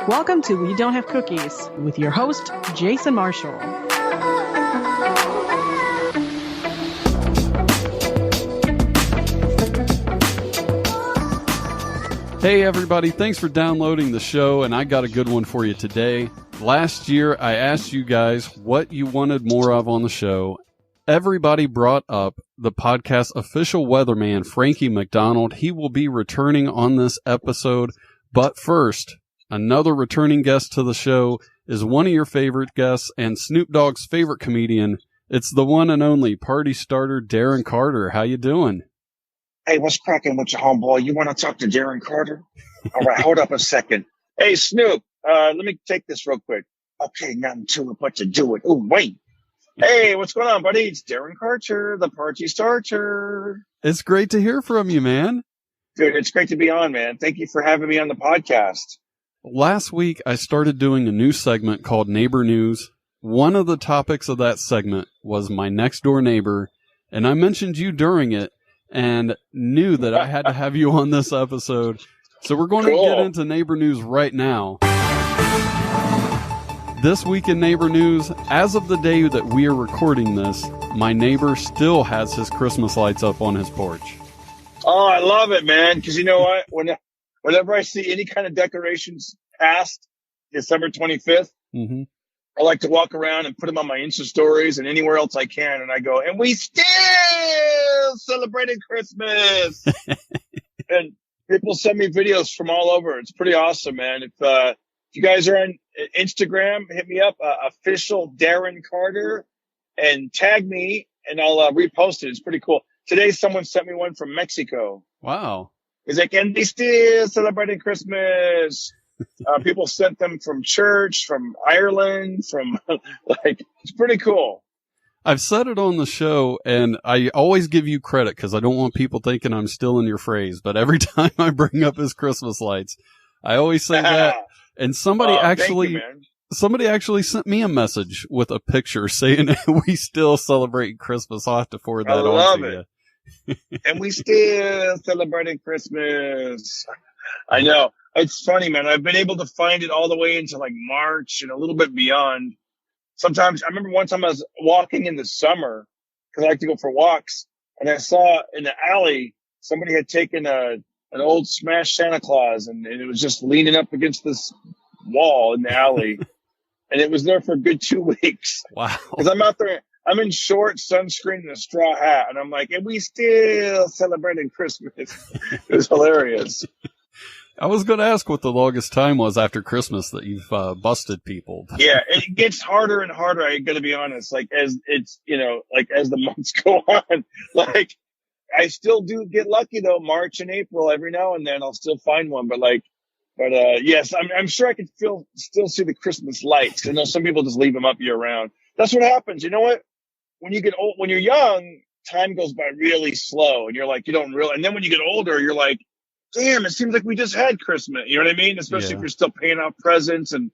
Welcome to We Don't Have Cookies with your host, Jason Marshall. Hey everybody, thanks for downloading the show, and I got a good one for you today. Last year, I asked you guys what you wanted more of on the show. Everybody brought up the podcast official weatherman, Frankie MacDonald. He will be returning on this episode, but first, another returning guest to the show is one of your favorite guests and Snoop Dogg's favorite comedian. It's the one and only party starter, Darren Carter. How you doing? Hey, what's cracking with your homeboy? You want to talk to Darren Carter? All right, hold up a second. Hey, Snoop, let me take this real quick. Okay, nothing to it but to do it. Oh, wait. Hey, what's going on, buddy? It's Darren Carter, the party starter. It's great to hear from you, man. Dude, it's great to be on, man. Thank you for having me on the podcast. Last week, I started doing a new segment called Neighbor News. One of the topics of that segment was my next door neighbor, and I mentioned you during it. And knew that I had to have you on this episode. So we're going to get into neighbor news right now. This week in neighbor news, as of the day that we are recording this, my neighbor still has his Christmas lights up on his porch. Oh, I love it, man. Because you know what? Whenever I see any kind of decorations past December 25th, I like to walk around and put them on my Insta stories and anywhere else I can. And I go, and we still celebrating Christmas. And people send me videos from all over. It's pretty awesome, man. If you guys are on Instagram, hit me up, official Darren Carter, and tag me, and I'll repost it. It's pretty cool. Today, someone sent me one from Mexico. Wow. It's like, and we still celebrating Christmas. People sent them from church, from Ireland, from it's pretty cool. I've said it on the show, and I always give you credit because I don't want people thinking I'm still in your phrase. But every time I bring up his Christmas lights, I always say that. And somebody actually sent me a message with a picture saying we still celebrate Christmas. I'll have to forward that on to you. And we still celebrating Christmas. I know. It's funny, man. I've been able to find it all the way into like March and a little bit beyond. Sometimes I remember one time I was walking in the summer because I like to go for walks, and I saw in the alley somebody had taken an old smashed Santa Claus, and it was just leaning up against this wall in the alley, and it was there for a good 2 weeks. Wow! Because I'm out there, I'm in shorts, sunscreen, and a straw hat, and I'm like, and we still celebrating Christmas. It was hilarious. I was going to ask what the longest time was after Christmas that you've busted people. Yeah, it gets harder and harder. I got to be honest. Like as it's, as the months go on, like I still do get lucky though. March and April, every now and then I'll still find one. But yes, I'm sure I could still see the Christmas lights. I know some people just leave them up year round. That's what happens. You know what? When you get old, when you're young, time goes by really slow, and you're like, you don't really. And then when you get older, you're like, damn, it seems like we just had Christmas. You know what I mean? Especially if you're still paying off presents. And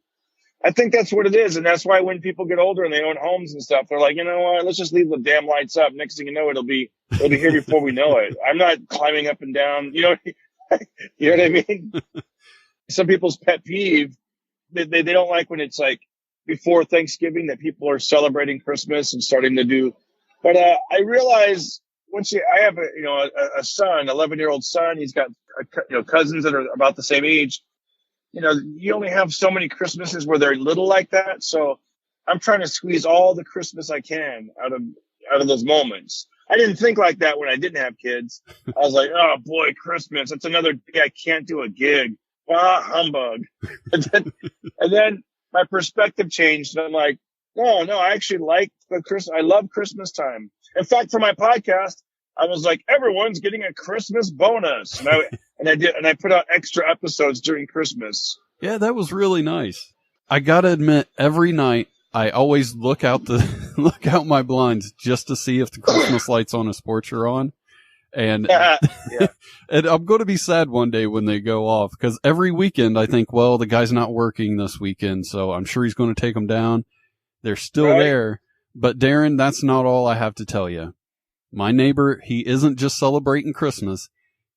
I think that's what it is. And that's why when people get older and they own homes and stuff, they're like, you know what? Let's just leave the damn lights up. Next thing you know, it'll be here before we know it. I'm not climbing up and down. You know what I mean? Some people's pet peeve, they don't like when it's like before Thanksgiving that people are celebrating Christmas and starting to do. But I realize I have a son, 11-year-old son. He's got cousins that are about the same age. You only have so many Christmases where they're little like that. So I'm trying to squeeze all the Christmas I can out of those moments. I didn't think like that when I didn't have kids. I was like, oh boy, Christmas. That's another day I can't do a gig. Ah, humbug. And then my perspective changed. And I'm like, no, I actually like I love Christmas time. In fact, for my podcast, I was like, everyone's getting a Christmas bonus. And I put out extra episodes during Christmas. Yeah, that was really nice. I gotta admit, every night I always look out my blinds just to see if the Christmas lights on his porch are on. And, and I'm going to be sad one day when they go off, because every weekend I think, well, the guy's not working this weekend, so I'm sure he's going to take them down. They're still there. But Darren, that's not all I have to tell you. My neighbor, he isn't just celebrating Christmas.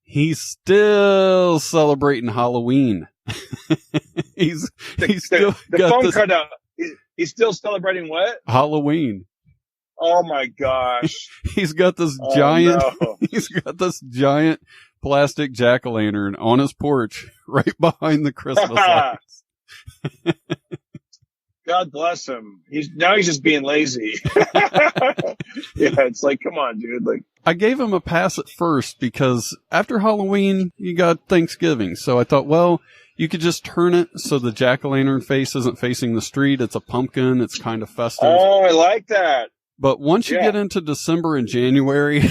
He's still celebrating Halloween. he's The still the got phone this cut out. He's still celebrating what? Halloween. Oh my gosh. He's got this Oh, giant, no. he's got this giant plastic jack-o'-lantern on his porch right behind the Christmas lights. God bless him. He's just being lazy. Yeah, it's like, come on, dude. Like, I gave him a pass at first because after Halloween, you got Thanksgiving. So I thought, well, you could just turn it so the jack-o'-lantern face isn't facing the street. It's a pumpkin. It's kind of festive. oh, I like that. But once you Yeah. get into December and January,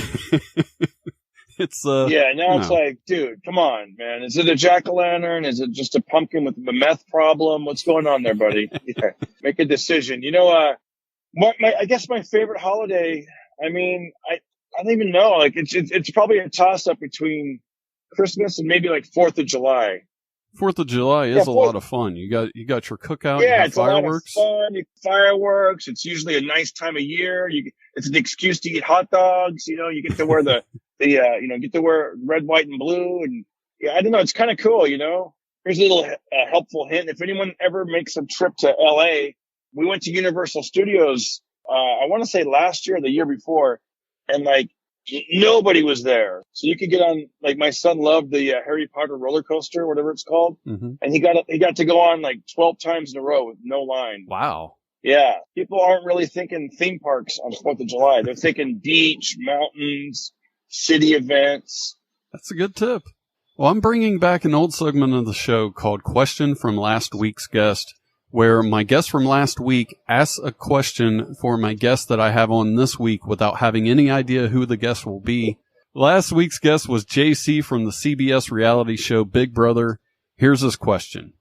it's Yeah, now it's no. like, dude, come on, man. Is it a jack-o'-lantern? Is it just a pumpkin with a meth problem? What's going on there, buddy? Yeah, make a decision. You know, I guess my favorite holiday, I mean, I don't even know. Like, it's probably a toss-up between Christmas and maybe like 4th of July. 4th of July is a lot of fun. You got your cookout, you Yeah, have it's fireworks. a lot of fun. Fireworks. It's usually a nice time of year. It's an excuse to eat hot dogs. You know, you get to wear get to wear red, white, and blue. And yeah, I don't know. It's kind of cool. You know, here's a little helpful hint. If anyone ever makes a trip to LA, we went to Universal Studios. I want to say last year or the year before, and like nobody was there. So you could get on. Like my son loved the Harry Potter roller coaster, whatever it's called, and he got to go on like 12 times in a row with no line. Wow. Yeah, people aren't really thinking theme parks on 4th of July. They're thinking beach, mountains, city events. That's a good tip. Well, I'm bringing back an old segment of the show called Question from Last Week's Guest, where my guest from last week asks a question for my guest that I have on this week without having any idea who the guest will be. Last week's guest was JC from the CBS reality show Big Brother. Here's his question.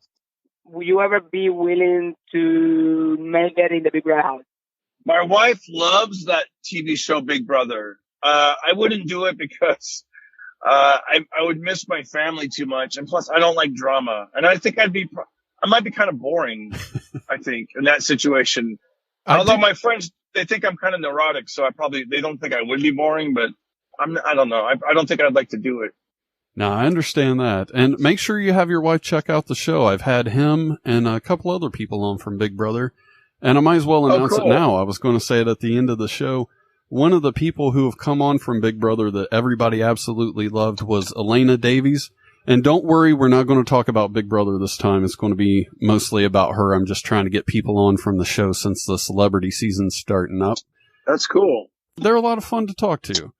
Will you ever be willing to make it in the Big Brother house? My wife loves that TV show Big Brother. I wouldn't do it because I would miss my family too much, and plus I don't like drama, and I think I might be kind of boring. I think in that situation. Although my friends, they think I'm kind of neurotic, so they don't think I would be boring, but I don't know. I don't think I'd like to do it. Now, I understand that. And make sure you have your wife check out the show. I've had him and a couple other people on from Big Brother, and I might as well announce it now. I was going to say it at the end of the show. One of the people who have come on from Big Brother that everybody absolutely loved was Elena Davies. And don't worry, we're not going to talk about Big Brother this time. It's going to be mostly about her. I'm just trying to get people on from the show since the celebrity season's starting up. That's cool. They're a lot of fun to talk to.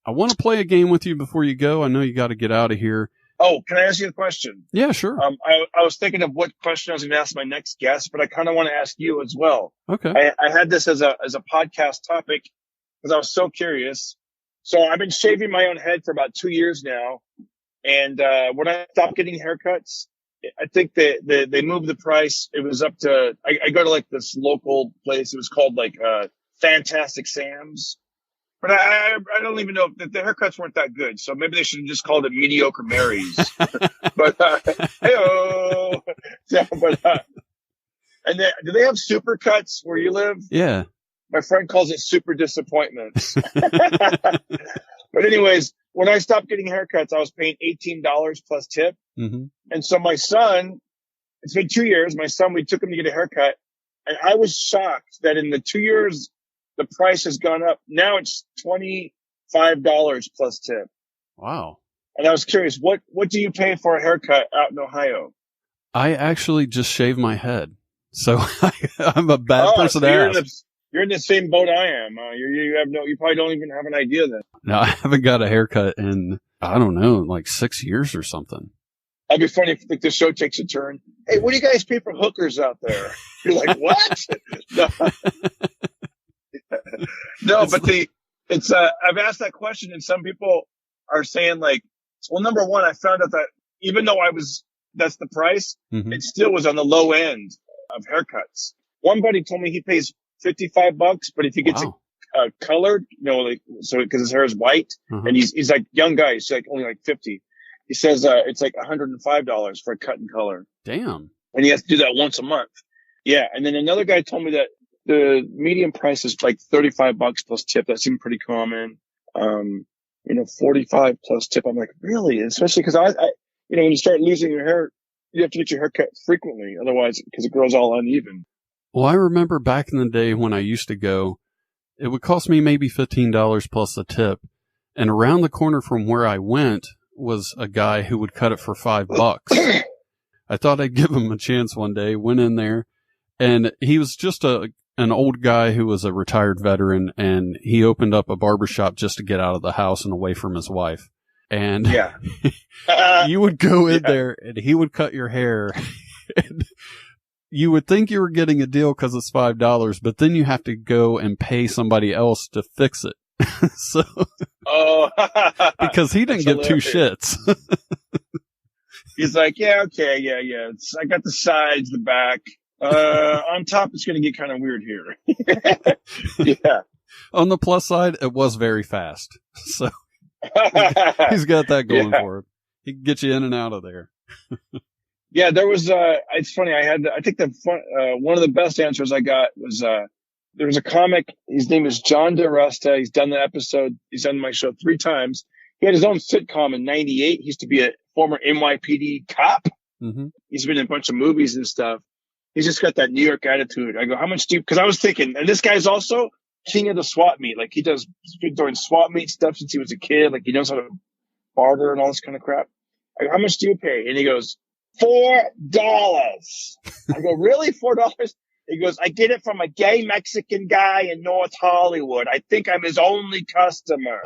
I want to play a game with you before you go. I know you got to get out of here. Oh, can I ask you a question? Yeah, sure. I was thinking of what question I was going to ask my next guest, but I kind of want to ask you as well. Okay. I had this as a podcast topic because I was so curious. So I've been shaving my own head for about 2 years now. And when I stopped getting haircuts, I think they moved the price. It was up to, I go to like this local place. It was called like Fantastic Sam's. But I don't even know if the haircuts weren't that good. So maybe they should have just called it Mediocre Marys. But, hey-oh. Yeah, but, and then, do they have super cuts where you live? Yeah. My friend calls it super disappointments. But anyways, when I stopped getting haircuts, I was paying $18 plus tip. Mm-hmm. And so my son, it's been 2 years, we took him to get a haircut. And I was shocked that in the 2 years, the price has gone up. Now it's $25 plus tip. Wow. And I was curious, what do you pay for a haircut out in Ohio? I actually just shave my head. So I'm a bad person to ask. You're in the same boat I am. You probably don't even have an idea then. No, I haven't got a haircut in, I don't know, like 6 years or something. That'd be funny if like, the show takes a turn. Hey, what do you guys pay for hookers out there? You're like, what? No, but I've asked that question and some people are saying like, well, number one, I found out that even though that's the price, mm-hmm. it still was on the low end of haircuts. One buddy told me he pays $55, but if he gets it colored, like, so because his hair is white and he's like young guy, he's like only like 50. He says, it's like $105 for a cut and color. Damn. And he has to do that once a month. Yeah. And then another guy told me that the median price is like $35 plus tip. That seemed pretty common. 45 plus tip. I'm like, really? Especially because I when you start losing your hair you have to get your hair cut frequently, otherwise, because it grows all uneven. Well, I remember back in the day when I used to go, it would cost me maybe $15 plus a tip. And around the corner from where I went was a guy who would cut it for $5. I thought I'd give him a chance one day, went in there, and he was just an old guy who was a retired veteran, and he opened up a barbershop just to get out of the house and away from his wife. And Yeah. you would go in there and he would cut your hair. And you would think you were getting a deal because it's $5, but then you have to go and pay somebody else to fix it. So, because he didn't give two shits. He's like, yeah, okay, yeah. I got the sides, the back. On top, it's going to get kind of weird here. Yeah. On the plus side, it was very fast. So he's got that going for him. He can get you in and out of there. Yeah, there was, it's funny. I think one of the best answers I got was, there was a comic. His name is John DeResta. He's done the episode. He's done my show 3 times. He had his own sitcom in '98. He used to be a former NYPD cop. Mm-hmm. He's been in a bunch of movies and stuff. He's just got that New York attitude. I go, how much do you, because I was thinking, and this guy's also king of the swap meet. Like, he's been doing swap meet stuff since he was a kid. Like, he knows how to barter and all this kind of crap. I go, how much do you pay? And he goes, $4. I go, really? $4? He goes, I get it from a gay Mexican guy in North Hollywood. I think I'm his only customer.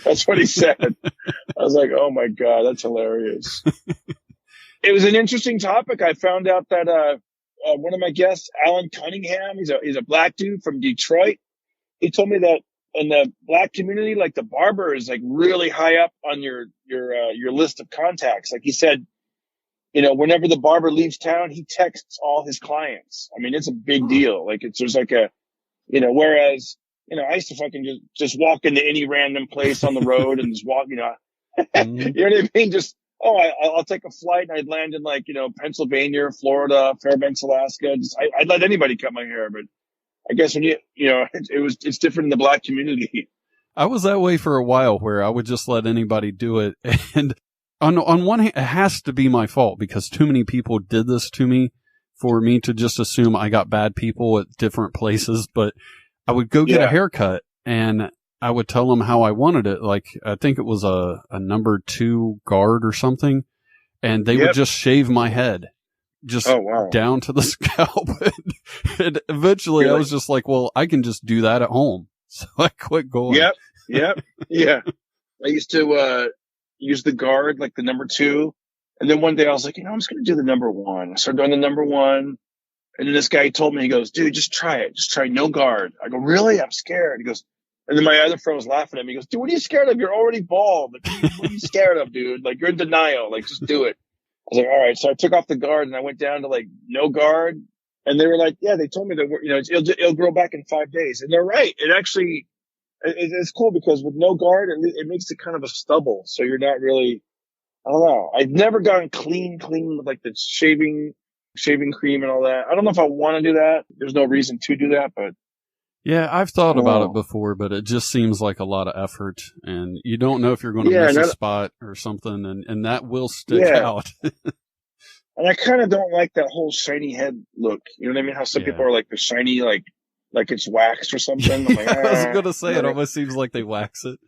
That's what he said. I was like, oh my God, that's hilarious. It was an interesting topic. I found out that one of my guests, Alan Cunningham, he's a black dude from Detroit. He told me that in the black community, like, the barber is like really high up on your list of contacts. Like, he said, you know, whenever the barber leaves town, he texts all his clients. I mean, it's a big deal. Like, there's like a, you know, whereas, you know, I used to fucking just walk into any random place on the road and just walk, you know, you know what I mean? Just, I'll take a flight and I'd land in, like, you know, Pennsylvania, Florida, Fairbanks, Alaska. I'd let anybody cut my hair, but I guess when you know, it's different in the black community. I was that way for a while where I would just let anybody do it. And on one hand, it has to be my fault because too many people did this to me for me to just assume I got bad people at different places. But I would go get a haircut and I would tell them how I wanted it. Like, I think it was a number 2 guard or something. And they would just shave my head just down to the scalp. And eventually I was just like, well, I can just do that at home. So I quit going. Yep. Yeah. I used to, use the guard, like the number 2. And then one day I was like, you know, I'm just going to do the number 1. I started doing the number 1. And then this guy told me, he goes, dude, just try it. Just try no guard. I go, really? I'm scared. He goes, and then my other friend was laughing at me. He goes, dude, what are you scared of? You're already bald. Like, what are you scared of, dude? Like, you're in denial. Like, just do it. I was like, all right. So I took off the guard and I went down to, like, no guard. And they were like, yeah, they told me that, you know, it'll grow back in 5 days. And they're right. It actually, it's cool because with no guard, it makes it kind of a stubble. So you're not really, I don't know. I've never gone clean with, like, the shaving cream and all that. I don't know if I want to do that. There's no reason to do that, but. Yeah, I've thought about it before, but it just seems like a lot of effort, and you don't know if you're going to miss a spot or something, and that will stick out. And I kind of don't like that whole shiny head look. You know what I mean? How some people are like, the shiny, like it's waxed or something. I'm like, I was going to say, it almost seems like they wax it.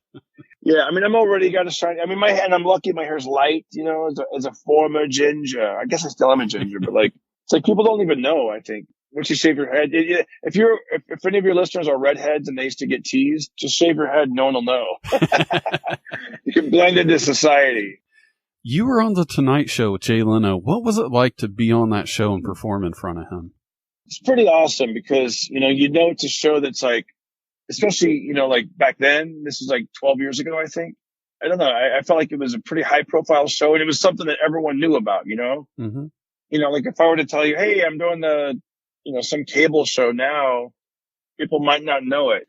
Yeah, I mean, I'm already got a shiny. I mean, and I'm lucky my hair's light, you know, as a former ginger. I guess I still am a ginger, but, like, it's like people don't even know, I think. Once you shave your head, if any of your listeners are redheads and they used to get teased, just shave your head. No one will know. You can blend into society. You were on the Tonight Show with Jay Leno. What was it like to be on that show and perform in front of him? It's pretty awesome because, you know, it's a show that's like, especially, you know, like back then, this was like 12 years ago, I think. I don't know. I felt like it was a pretty high profile show and it was something that everyone knew about, you know? Mm-hmm. You know, like if I were to tell you, hey, I'm doing you know, some cable show now, people might not know it.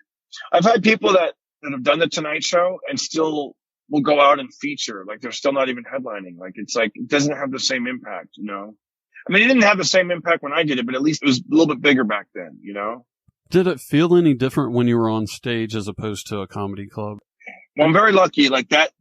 I've had people that have done the Tonight Show and still will go out and feature. Like, they're still not even headlining. Like, it's like, it doesn't have the same impact, you know? I mean, it didn't have the same impact when I did it, but at least it was a little bit bigger back then, you know? Did it feel any different when you were on stage as opposed to a comedy club? Well, I'm very lucky. Like that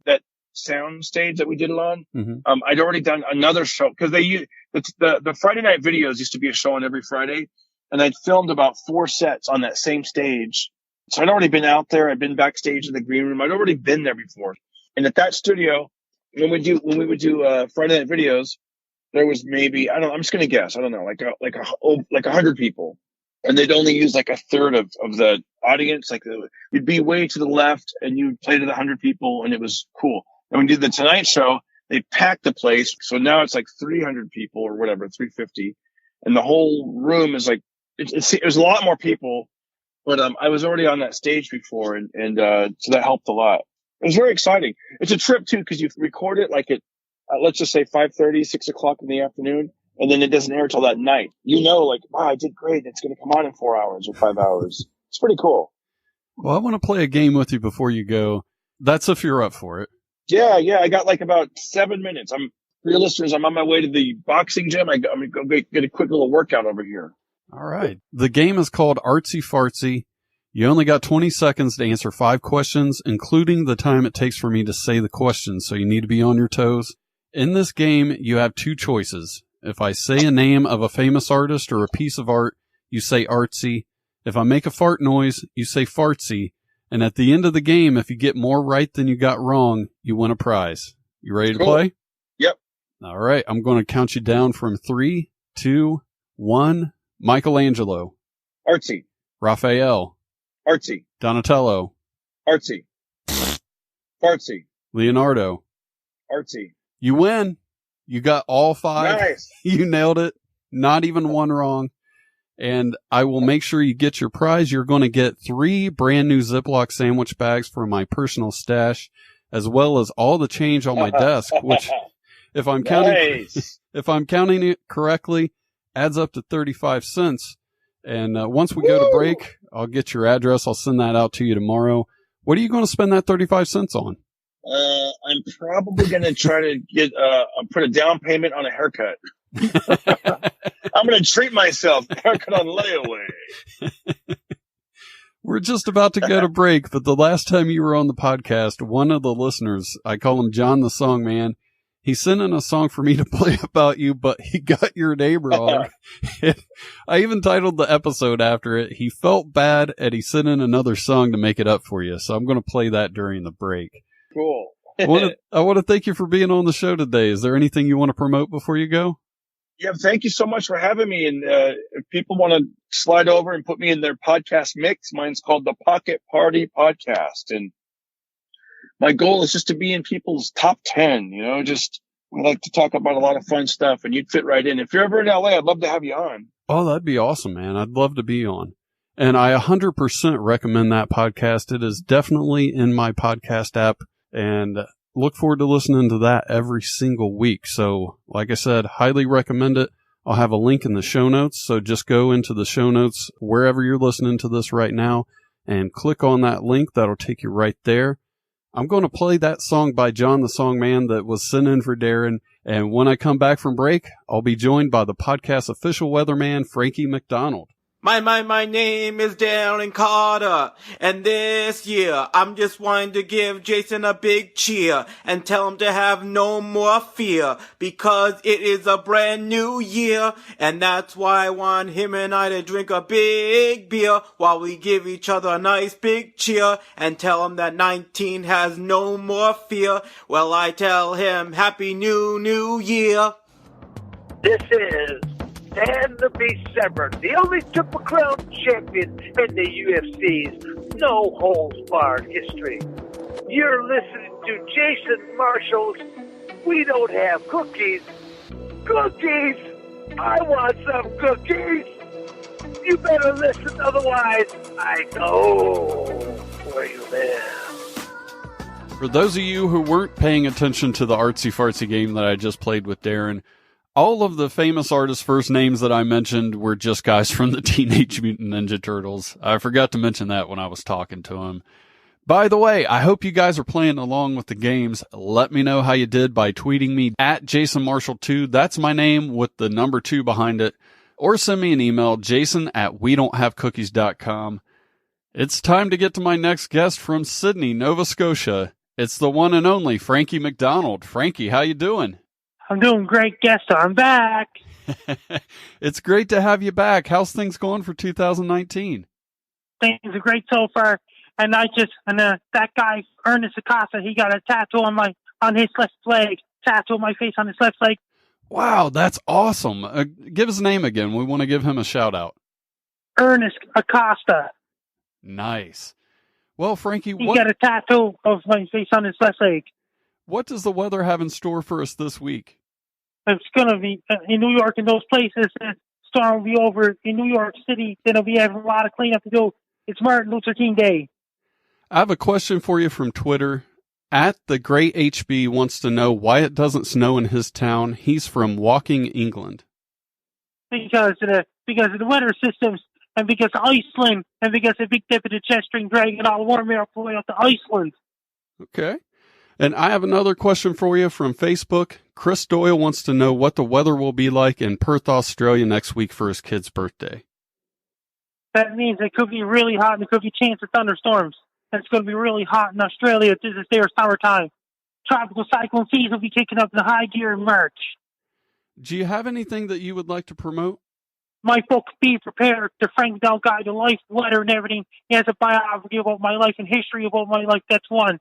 sound stage that we did it on. Mm-hmm. I'd already done another show because the Friday night videos used to be a show on every Friday, and I'd filmed about 4 sets on that same stage. So I'd already been out there. I'd been backstage in the green room. I'd already been there before. And at that studio, when we would do Friday night videos, there was maybe, I don't know, I'm just going to guess, I don't know, like 100 people. And they'd only use like a third of the audience. Like you'd be way to the left and you'd play to the 100 people, and it was cool. And when we did the Tonight Show, they packed the place. So now it's like 300 people or whatever, 350. And the whole room is like, it was a lot more people, but I was already on that stage before. And so that helped a lot. It was very exciting. It's a trip too, because you record it like at, let's just say 5:30, 6 o'clock in the afternoon. And then it doesn't air till that night. You know, like, wow, I did great. It's going to come on in 4 hours or 5 hours. It's pretty cool. Well, I want to play a game with you before you go. That's if you're up for it. Yeah. I got like about 7 minutes. For your listeners, I'm on my way to the boxing gym. I'm going to get a quick little workout over here. All right. The game is called Artsy Fartsy. You only got 20 seconds to answer 5 questions, including the time it takes for me to say the question. So you need to be on your toes. In this game, you have 2 choices. If I say a name of a famous artist or a piece of art, you say artsy. If I make a fart noise, you say fartsy. And at the end of the game, if you get more right than you got wrong, you win a prize. You ready to play? Yep. All right. I'm going to count you down from 3, 2, 1. Michelangelo. Artsy. Raphael. Artsy. Donatello. Artsy. Fartsy. Leonardo. Artsy. You win. You got all 5. Nice. You nailed it. Not even one wrong. And I will make sure you get your prize. You're going to get 3 brand new Ziploc sandwich bags from my personal stash, as well as all the change on my desk, which if I'm counting, if I'm counting it correctly, adds up to 35 cents. And once we go to break, I'll get your address. I'll send that out to you tomorrow. What are you going to spend that 35 cents on? I'm probably going to try to get put a down payment on a haircut. I'm going to treat myself. Haircut on layaway. We're just about to go to break, but the last time you were on the podcast, one of the listeners, I call him John the Songman, he sent in a song for me to play about you, but he got your name wrong. I even titled the episode after it. He felt bad, and he sent in another song to make it up for you. So I'm going to play that during the break. Cool. I want to thank you for being on the show today. Is there anything you want to promote before you go? Yeah, thank you so much for having me. And if people want to slide over and put me in their podcast mix, mine's called the Pocket Party Podcast. And my goal is just to be in people's top 10, we like to talk about a lot of fun stuff, and you'd fit right in. If you're ever in LA, I'd love to have you on. Oh, that'd be awesome, man. I'd love to be on. And I 100% recommend that podcast. It is definitely in my podcast app, and look forward to listening to that every single week. So, like I said, highly recommend it. I'll have a link in the show notes. So just go into the show notes wherever you're listening to this right now and click on that link. That'll take you right there. I'm going to play that song by John the Songman that was sent in for Darren. And when I come back from break, I'll be joined by the podcast official weatherman, Frankie MacDonald. My name is Darren Carter, and this year I'm just wanting to give Jason a big cheer and tell him to have no more fear, because it is a brand new year, and that's why I want him and I to drink a big beer while we give each other a nice big cheer and tell him that 19 has no more fear. Well, I tell him Happy New Year. This is Dan the Beast Severn, the only Triple Crown champion in the UFC's no-holds-barred history. You're listening to Jason Marshall's We Don't Have Cookies. Cookies! I want some cookies! You better listen, otherwise I know where you live. For those of you who weren't paying attention to the artsy fartsy game that I just played with Darren, all of the famous artists' first names that I mentioned were just guys from the Teenage Mutant Ninja Turtles. I forgot to mention that when I was talking to him. By the way, I hope you guys are playing along with the games. Let me know how you did by tweeting me at JasonMarshall2. That's my name with the number 2 behind it. Or send me an email, jason@wedon'thavecookies.com. It's time to get to my next guest from Sydney, Nova Scotia. It's the one and only Frankie MacDonald. Frankie, how you doing? I'm doing great, guest. I'm back. It's great to have you back. How's things going for 2019? Things are great so far. And that guy Ernest Acosta, he got a tattoo on his left leg, tattoo on my face on his left leg. Wow, that's awesome. Give his name again. We want to give him a shout out. Ernest Acosta. Nice. Well, Frankie, he got a tattoo of my face on his left leg. What does the weather have in store for us this week? It's going to be in New York and those places. The storm will be over in New York City. Then we have a lot of cleanup to do. It's Martin Luther King Day. I have a question for you from Twitter. At the Great HB wants to know why it doesn't snow in his town. He's from Woking, England. Because of the weather systems, and because of Iceland, and because of Big Dip of the jet stream dragging all the warm air up the way up to Iceland. Okay. And I have another question for you from Facebook. Chris Doyle wants to know what the weather will be like in Perth, Australia next week for his kid's birthday. That means it could be really hot and there could be a chance of thunderstorms. And it's going to be really hot in Australia. This is their summertime. Tropical cyclone season will be kicking up in high gear in March. Do you have anything that you would like to promote? My book, Be Prepared, the Frank MacDonald Guide to Life, Weather, and everything. He has a biography about my life and history about my life. That's one.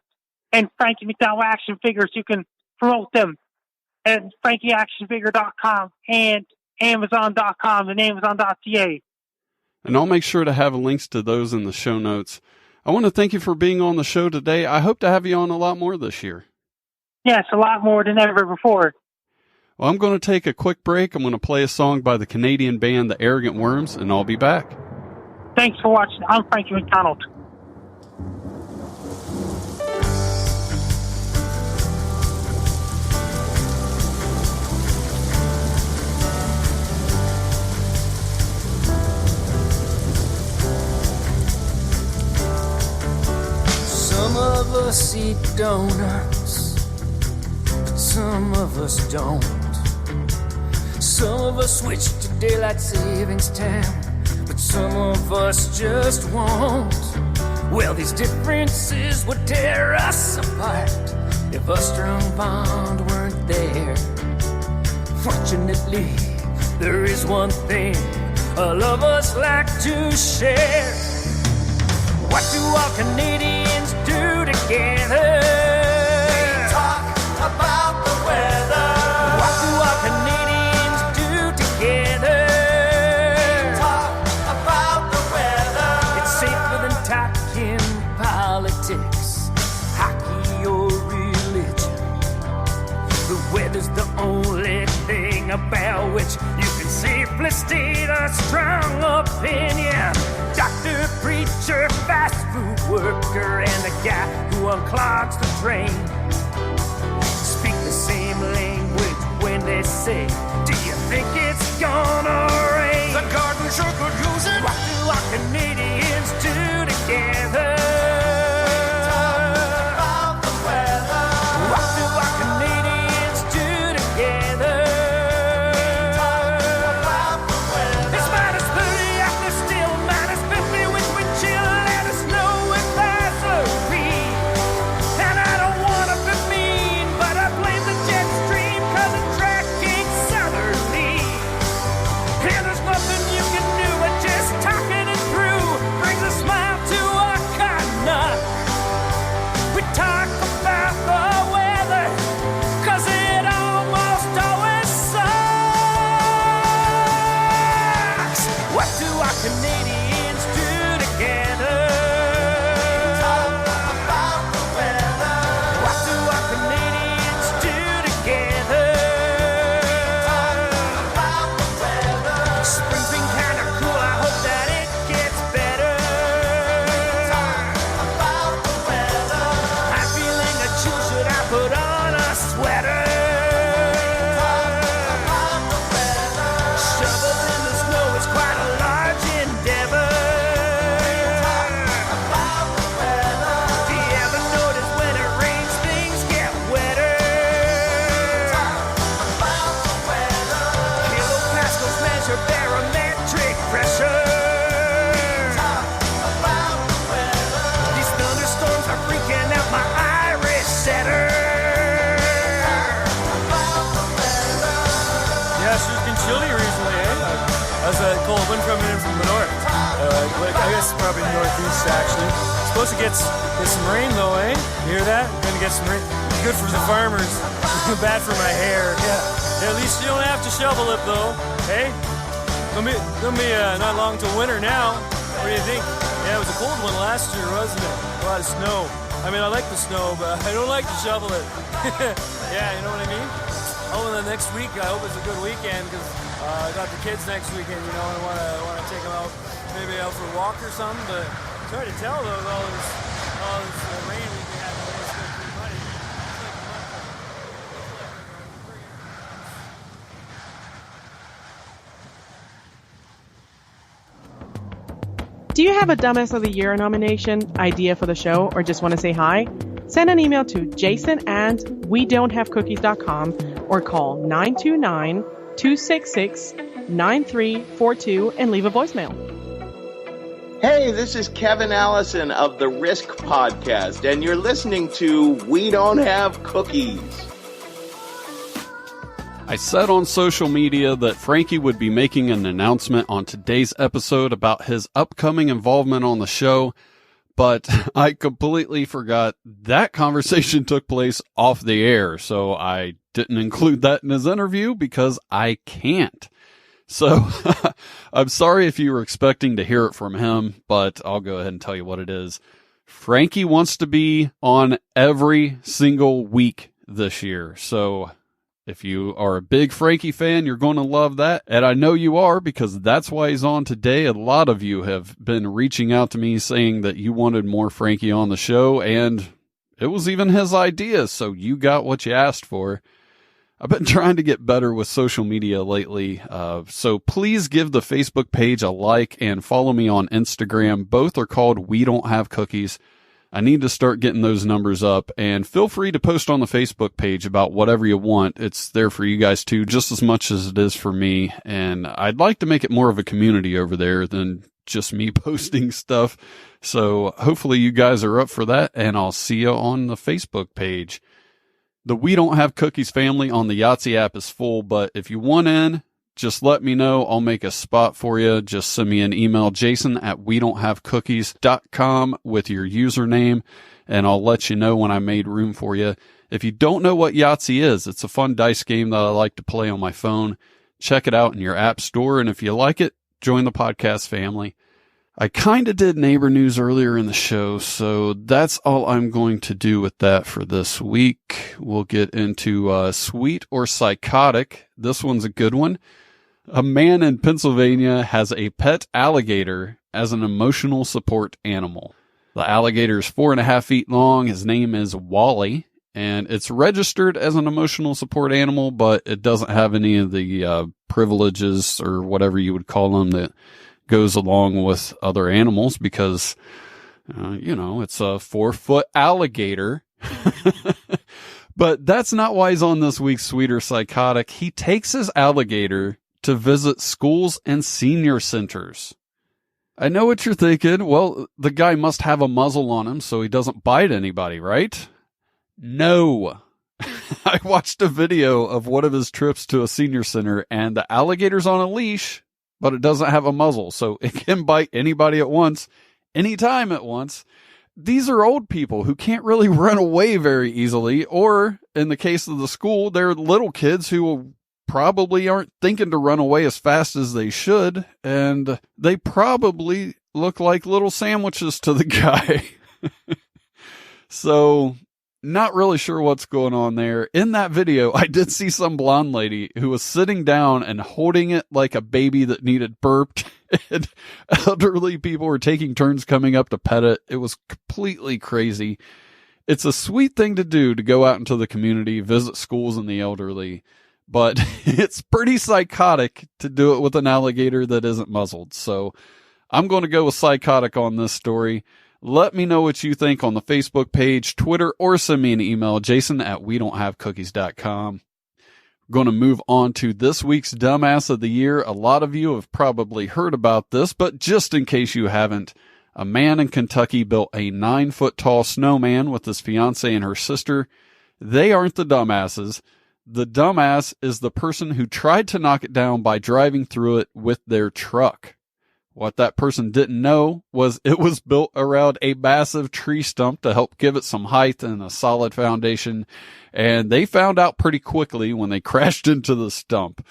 And Frankie MacDonald action figures, you can promote them at frankieactionfigure.com and amazon.com and amazon.ca. And I'll make sure to have links to those in the show notes. I want to thank you for being on the show today. I hope to have you on a lot more this year. Yes, a lot more than ever before. Well, I'm going to take a quick break. I'm going to play a song by the Canadian band The Arrogant Worms, and I'll be back. Thanks for watching. I'm Frankie MacDonald. Some of us eat donuts, but some of us don't. Some of us switch to daylight savings time, but some of us just won't. Well, these differences would tear us apart if a strong bond weren't there. Fortunately, there is one thing all of us like to share. What do all Canadians do together? We talk about the weather. What do all Canadians do together? We talk about the weather. It's safer than talking politics, hockey, or religion. The weather's the only thing about which you can safely state a strong opinion. Doctor, preacher, fast food worker, and a guy who unclogs the train speak the same language when they say, do you think it's gonna rain? The garden sure could use it. What do our Canadians do together? Talk about the weather. What do our Canadians do together? Talk about the weather. It's minus 30 out there, still minus 50, which would chill. Let us know if there's a read. And I don't wanna be mean, but I blame the jet stream 'cause it's tracking southerly. And there's nothing you can do but just talking it through brings a smile to our I guess probably northeast, actually. Supposed to get some rain, though, eh? You hear that? We're gonna get some rain. Good for the farmers. Bad for my hair. Yeah. At least you don't have to shovel it, though. Hey? It'll be not long till winter now. What do you think? Yeah, it was a cold one last year, wasn't it? A lot of snow. I mean, I like the snow, but I don't like to shovel it. Yeah, you know what I mean? Oh, and then next week, I hope it's a good weekend, because I got the kids next weekend, you know, and I want to take them out, maybe out for a walk or something, but it's hard to tell, though, with all this rain we've been having. It's been pretty muddy. Do you have a Dumbass of the Year nomination, idea for the show, or just want to say hi? Send an email to jason@wedon'thavecookies.com or call 929-266-9342 and leave a voicemail. Hey, this is Kevin Allison of the Risk Podcast, and you're listening to We Don't Have Cookies. I said on social media that Frankie would be making an announcement on today's episode about his upcoming involvement on the show, but I completely forgot that conversation took place off the air, so I didn't include that in his interview because I can't. So I'm sorry if you were expecting to hear it from him, but I'll go ahead and tell you what it is. Frankie wants to be on every single week this year, so if you are a big Frankie fan, you're going to love that. And I know you are, because that's why he's on today. A lot of you have been reaching out to me saying that you wanted more Frankie on the show, and it was even his idea, so you got what you asked for. I've been trying to get better with social media lately, so please give the Facebook page a like and follow me on Instagram. Both are called We Don't Have Cookies. I need to start getting those numbers up, and feel free to post on the Facebook page about whatever you want. It's there for you guys too, just as much as it is for me. And I'd like to make it more of a community over there than just me posting stuff. So hopefully you guys are up for that, and I'll see you on the Facebook page. The We Don't Have Cookies family on the Yahtzee app is full, but if you want in, just let me know. I'll make a spot for you. Just send me an email, jason@wedon'thavecookies.com with your username, and I'll let you know when I made room for you. If you don't know what Yahtzee is, it's a fun dice game that I like to play on my phone. Check it out in your app store, and if you like it, join the podcast family. I kind of did neighbor news earlier in the show, so that's all I'm going to do with that for this week. We'll get into Sweet or Psychotic. This one's a good one. A man in Pennsylvania has a pet alligator as an emotional support animal. The alligator is 4.5 feet long. His name is Wally, and it's registered as an emotional support animal, but it doesn't have any of the privileges or whatever you would call them that goes along with other animals, because, it's a 4-foot alligator. But that's not why he's on this week's Sweet or Psychotic. He takes his alligator to visit schools and senior centers. I know what you're thinking. Well, the guy must have a muzzle on him so he doesn't bite anybody, right? No. I watched a video of one of his trips to a senior center, and the alligator's on a leash, but it doesn't have a muzzle, so it can bite anybody at once, anytime at once. These are old people who can't really run away very easily, or in the case of the school, they're little kids who probably aren't thinking to run away as fast as they should, and they probably look like little sandwiches to the guy. So, not really sure what's going on there. In that video, I did see some blonde lady who was sitting down and holding it like a baby that needed burped, and elderly people were taking turns coming up to pet it. It was completely crazy. It's a sweet thing to do, to go out into the community, visit schools and the elderly, but it's pretty psychotic to do it with an alligator that isn't muzzled. So I'm going to go with psychotic on this story. Let me know what you think on the Facebook page, Twitter, or send me an email, jason@wedon'thavecookies.com. We're going to move on to this week's Dumbass of the Year. A lot of you have probably heard about this, but just in case you haven't, a man in Kentucky built a 9-foot-tall snowman with his fiancée and her sister. They aren't the dumbasses. The dumbass is the person who tried to knock it down by driving through it with their truck. What that person didn't know was it was built around a massive tree stump to help give it some height and a solid foundation. And they found out pretty quickly when they crashed into the stump.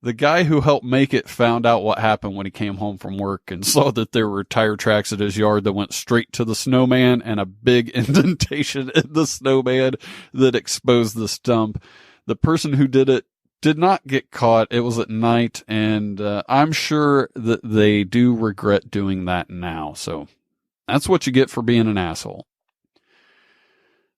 The guy who helped make it found out what happened when he came home from work and saw that there were tire tracks at his yard that went straight to the snowman and a big indentation in the snowman that exposed the stump. The person who did it did not get caught. It was at night, and I'm sure that they do regret doing that now. So that's what you get for being an asshole.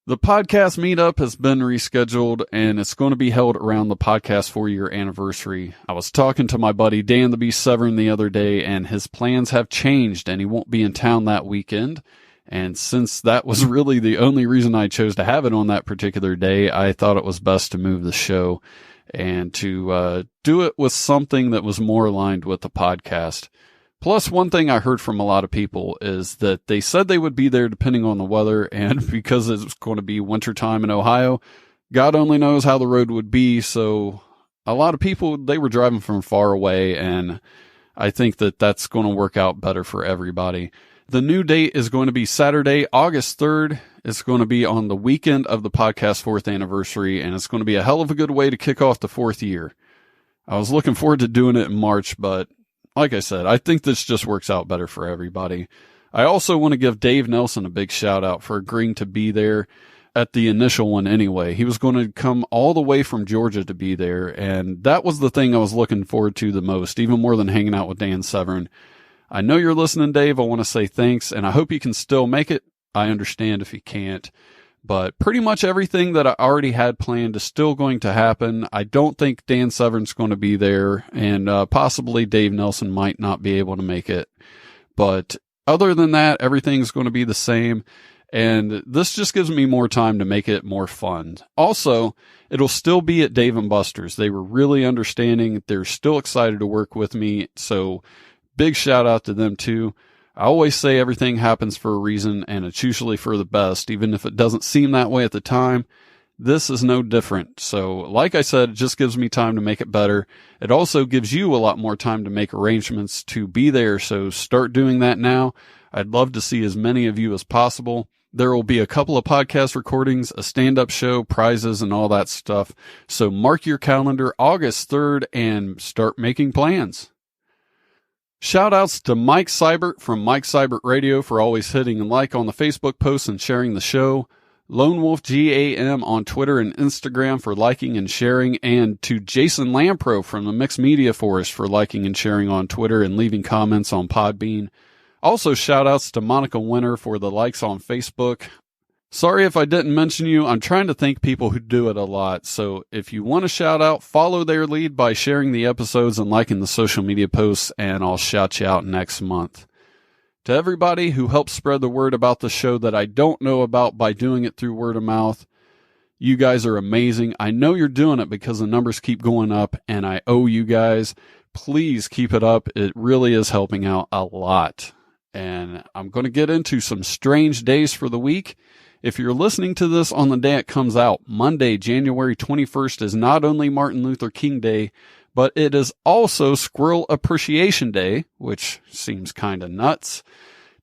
The podcast meetup has been rescheduled, and it's going to be held around the podcast 4-year anniversary. I was talking to my buddy Dan the Beast Severn the other day, and his plans have changed, and he won't be in town that weekend. And since that was really the only reason I chose to have it on that particular day, I thought it was best to move the show and to do it with something that was more aligned with the podcast. Plus, one thing I heard from a lot of people is that they said they would be there depending on the weather, and because it's going to be wintertime in Ohio, God only knows how the road would be, so a lot of people, they were driving from far away, and I think that that's going to work out better for everybody. The new date is going to be Saturday, August 3rd. It's going to be on the weekend of the podcast 4th anniversary, and it's going to be a hell of a good way to kick off the 4th year. I was looking forward to doing it in March, but like I said, I think this just works out better for everybody. I also want to give Dave Nelson a big shout out for agreeing to be there at the initial one anyway. He was going to come all the way from Georgia to be there, and that was the thing I was looking forward to the most, even more than hanging out with Dan Severn. I know you're listening, Dave. I want to say thanks, and I hope you can still make it. I understand if you can't. But pretty much everything that I already had planned is still going to happen. I don't think Dan Severn's going to be there, and possibly Dave Nelson might not be able to make it. But other than that, everything's going to be the same, and this just gives me more time to make it more fun. Also, it'll still be at Dave & Buster's. They were really understanding. They're still excited to work with me, so big shout out to them too. I always say everything happens for a reason, and it's usually for the best, even if it doesn't seem that way at the time. This is no different. So, like I said, it just gives me time to make it better. It also gives you a lot more time to make arrangements to be there, so start doing that now. I'd love to see as many of you as possible. There will be a couple of podcast recordings, a stand-up show, prizes, and all that stuff. So mark your calendar August 3rd and start making plans. Shout-outs to Mike Seibert from Mike Seibert Radio for always hitting like on the Facebook posts and sharing the show. Lone Wolf GAM on Twitter and Instagram for liking and sharing, and to Jason Lampro from the Mixed Media Forest for liking and sharing on Twitter and leaving comments on Podbean. Also shout-outs to Monica Winter for the likes on Facebook. Sorry if I didn't mention you. I'm trying to thank people who do it a lot. So if you want to shout out, follow their lead by sharing the episodes and liking the social media posts, and I'll shout you out next month. To everybody who helps spread the word about the show that I don't know about by doing it through word of mouth, you guys are amazing. I know you're doing it because the numbers keep going up, and I owe you guys. Please keep it up. It really is helping out a lot. And I'm going to get into some strange days for the week. If you're listening to this on the day it comes out, Monday, January 21st is not only Martin Luther King Day, but it is also Squirrel Appreciation Day, which seems kind of nuts.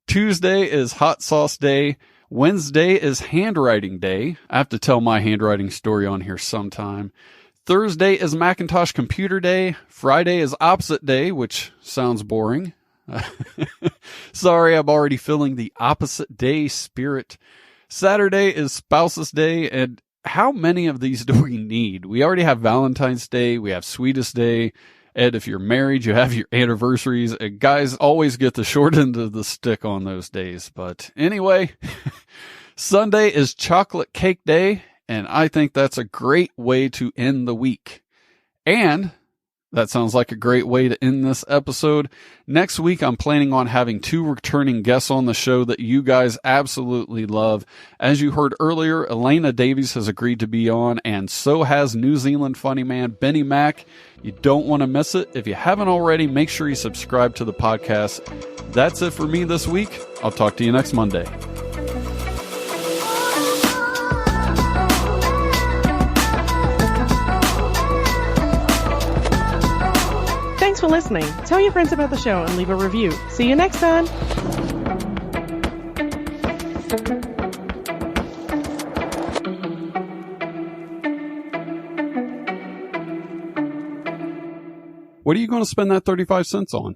Tuesday is Hot Sauce Day. Wednesday is Handwriting Day. I have to tell my handwriting story on here sometime. Thursday is Macintosh Computer Day. Friday is Opposite Day, which sounds boring. Sorry, I'm already feeling the opposite day spirit. Saturday is Spouses Day, and how many of these do we need? We already have Valentine's Day, we have Sweetest Day, and if you're married, you have your anniversaries. And guys always get the short end of the stick on those days. But anyway, Sunday is Chocolate Cake Day, and I think that's a great way to end the week. And that sounds like a great way to end this episode. Next week, I'm planning on having 2 returning guests on the show that you guys absolutely love. As you heard earlier, Elena Davies has agreed to be on, and so has New Zealand funny man Benny Mac. You don't want to miss it. If you haven't already, make sure you subscribe to the podcast. That's it for me this week. I'll talk to you next Monday. Thanks Thanks for listening. Tell your friends about the show and leave a review. See you next time. What are you going to spend that 35 cents on?